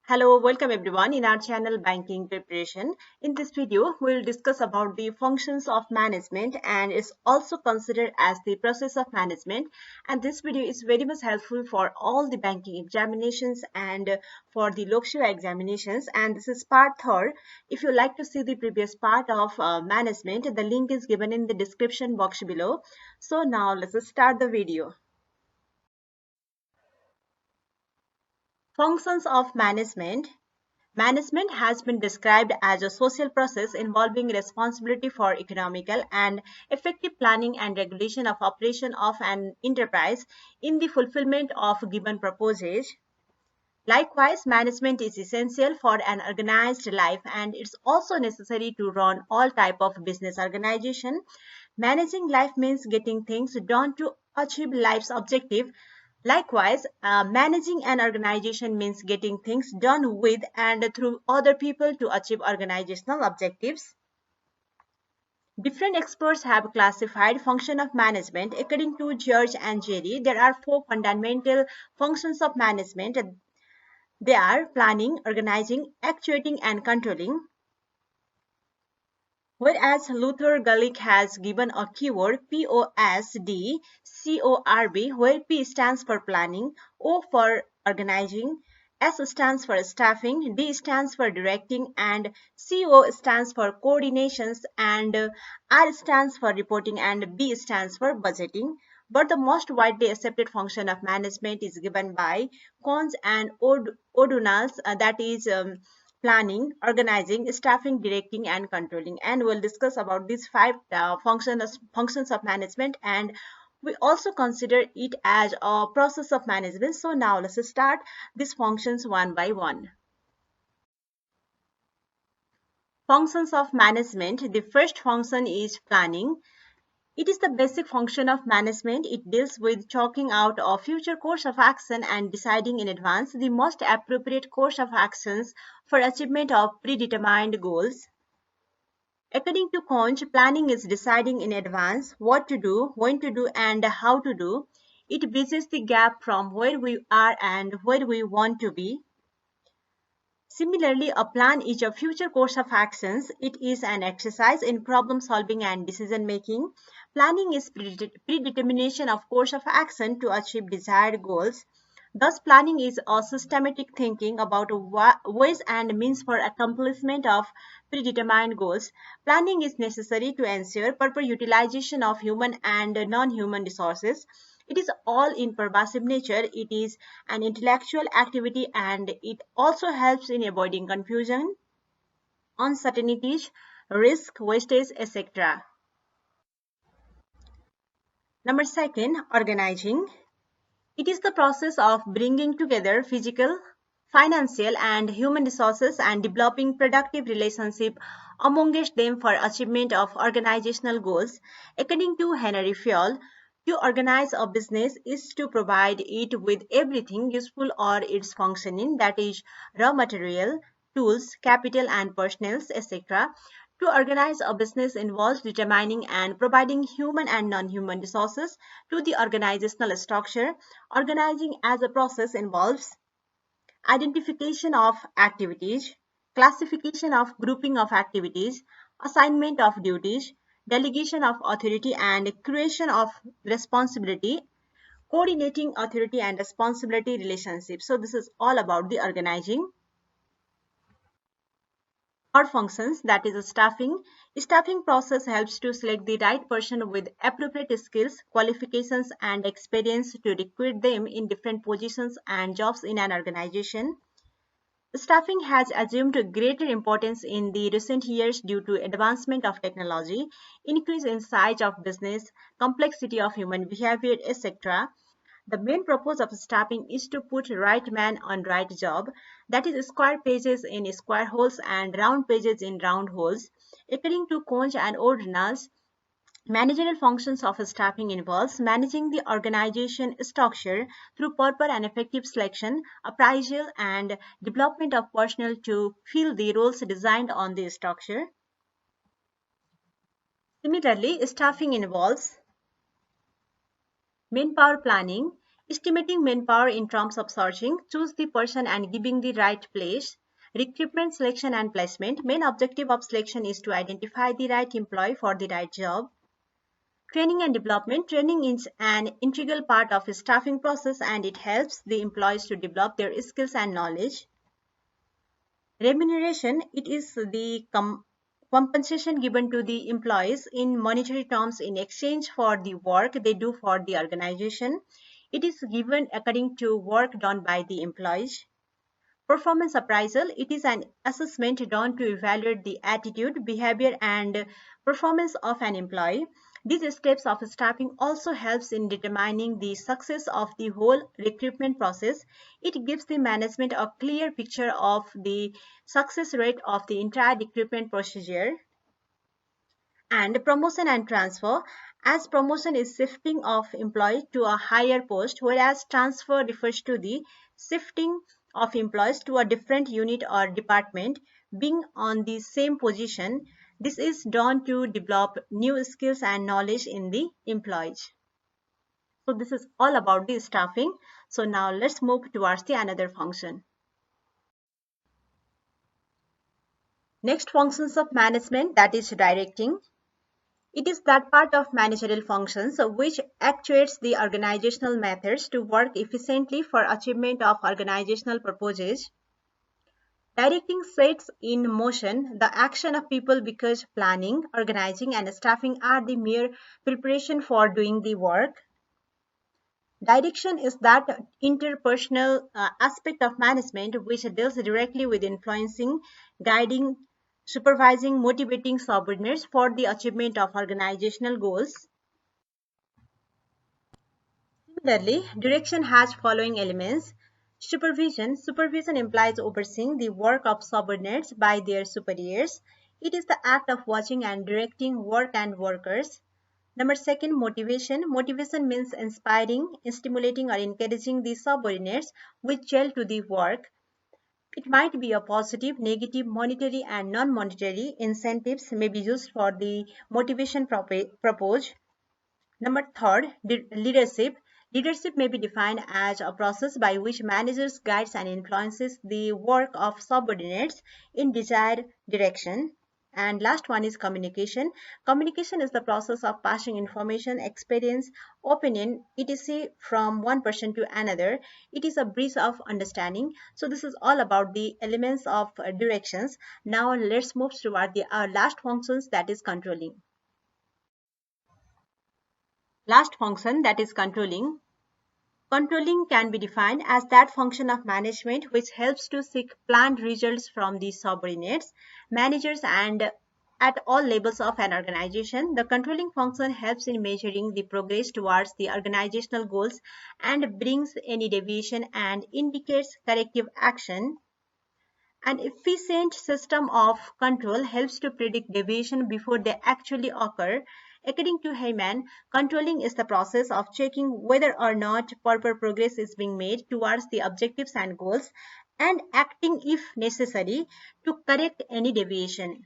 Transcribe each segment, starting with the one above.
Hello, welcome everyone in our channel Banking Preparation. In this video, we'll discuss about the functions of management and is also considered as the process of management. And this video is very much helpful for all the banking examinations and for the Loksewa examinations. And this is part 3. If you like to see the previous part of management, the link is given in the description box below. So now let's start the video. Functions of management. Management has been described as a social process involving responsibility for economical and effective planning and regulation of operation of an enterprise in the fulfillment of given purposes. Likewise, management is essential for an organized life and it's also necessary to run all type of business organization. Managing life means getting things done to achieve life's objective. Likewise, managing an organization means getting things done with and through other people to achieve organizational objectives. Different experts have classified function of management. According to George and Jerry, there are 4 fundamental functions of management. They are planning, organizing, actuating, and controlling. Whereas Luther Gulick has given a keyword POSDCORB, where P stands for planning, O for organizing, S stands for staffing, D stands for directing, and CO stands for coordinations, and R stands for reporting, and B stands for budgeting. But the most widely accepted function of management is given by Cons and O'Donnell's, that is planning, organizing, staffing, directing, and controlling. And we'll discuss about these 5 functions of management, and we also consider it as a process of management. So now let's start these functions one by one. Functions of management. The first function is planning. It is the basic function of management. It deals with chalking out a future course of action and deciding in advance the most appropriate course of actions for achievement of predetermined goals. According to Conch, planning is deciding in advance what to do, when to do, and how to do. It bridges the gap from where we are and where we want to be. Similarly, a plan is a future course of actions. It is an exercise in problem solving and decision making. Planning is predetermination of course of action to achieve desired goals. Thus, planning is a systematic thinking about ways and means for accomplishment of predetermined goals. Planning is necessary to ensure proper utilization of human and non-human resources. It is all in pervasive nature. It is an intellectual activity and it also helps in avoiding confusion, uncertainties, risk, wastage, etc. Number 2, organizing. It is the process of bringing together physical, financial, and human resources and developing productive relationship amongst them for achievement of organizational goals. According to Henry Fayol, to organize a business is to provide it with everything useful or its functioning, that is, raw material, tools, capital, and personnel, etc. To organize a business involves determining and providing human and non-human resources to the organizational structure. Organizing as a process involves identification of activities, classification of grouping of activities, assignment of duties, delegation of authority, and creation of responsibility, coordinating authority and responsibility relationships. So this is all about the organizing. Third functions, that is staffing. Staffing process helps to select the right person with appropriate skills, qualifications, and experience to recruit them in different positions and jobs in an organization. Staffing has assumed greater importance in the recent years due to advancement of technology, increase in size of business, complexity of human behavior, etc. The main purpose of staffing is to put right man on right job, that is square pages in square holes and round pages in round holes. According to Conch and Ordonals, managerial functions of staffing involves managing the organization structure through proper and effective selection, appraisal, and development of personnel to fill the roles designed on the structure. Similarly, staffing involves manpower planning. Estimating manpower in terms of searching, choose the person and giving the right place. Recruitment, selection and placement. Main objective of selection is to identify the right employee for the right job. Training and development. Training is an integral part of a staffing process and it helps the employees to develop their skills and knowledge. Remuneration, it is the compensation given to the employees in monetary terms in exchange for the work they do for the organization. It is given according to work done by the employees. Performance appraisal, it is an assessment done to evaluate the attitude, behavior and performance of an employee. These steps of staffing also helps in determining the success of the whole recruitment process. It gives the management a clear picture of the success rate of the entire recruitment procedure. And promotion and transfer, as promotion is shifting of employee to a higher post, whereas transfer refers to the shifting of employees to a different unit or department being on the same position. This is done to develop new skills and knowledge in the employees. So this is all about the staffing. So now let's move towards the another function. Next functions of management, that is directing. It is that part of managerial functions which actuates the organizational methods to work efficiently for achievement of organizational purposes. Directing sets in motion the action of people because planning, organizing and staffing are the mere preparation for doing the work. Direction is that interpersonal aspect of management which deals directly with influencing, guiding, supervising, motivating subordinates for the achievement of organizational goals. Similarly, direction has following elements. Supervision. Supervision implies overseeing the work of subordinates by their superiors. It is the act of watching and directing work and workers. Number second, motivation. Motivation means inspiring, stimulating or encouraging the subordinates which gel to the work. It might be a positive, negative, monetary and non-monetary incentives may be used for the motivation proposed. Number third, leadership. Leadership may be defined as a process by which managers guides and influences the work of subordinates in desired direction. And last one is communication. Communication is the process of passing information, experience, opinion, etc. from one person to another. It is a bridge of understanding. So this is all about the elements of directions. Now let's move toward the last functions, that is controlling. Last function, that is controlling. Controlling can be defined as that function of management which helps to seek planned results from the subordinates, managers and at all levels of an organization. The controlling function helps in measuring the progress towards the organizational goals and brings any deviation and indicates corrective action. An efficient system of control helps to predict deviation before they actually occur. According to Heyman, controlling is the process of checking whether or not proper progress is being made towards the objectives and goals and acting if necessary to correct any deviation.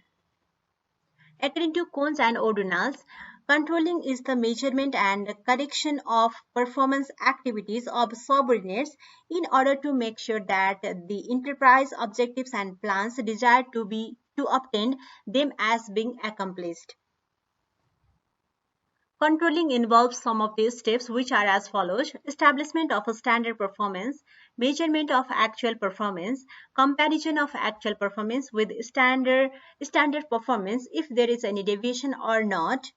According to Cones and O'Donnell's, controlling is the measurement and correction of performance activities of subordinates in order to make sure that the enterprise objectives and plans desired to obtain them as being accomplished. Controlling involves some of these steps which are as follows: establishment of a standard performance, measurement of actual performance, comparison of actual performance with standard performance if there is any deviation or not.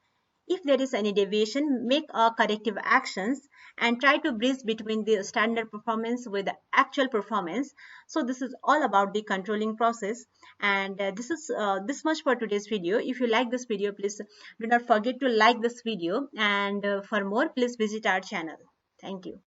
If there is any deviation, make a corrective actions and try to bridge between the standard performance with the actual performance. So this is all about the controlling process, and this is this much for today's video. If you like this video, please do not forget to like this video, and for more please visit our channel. Thank you.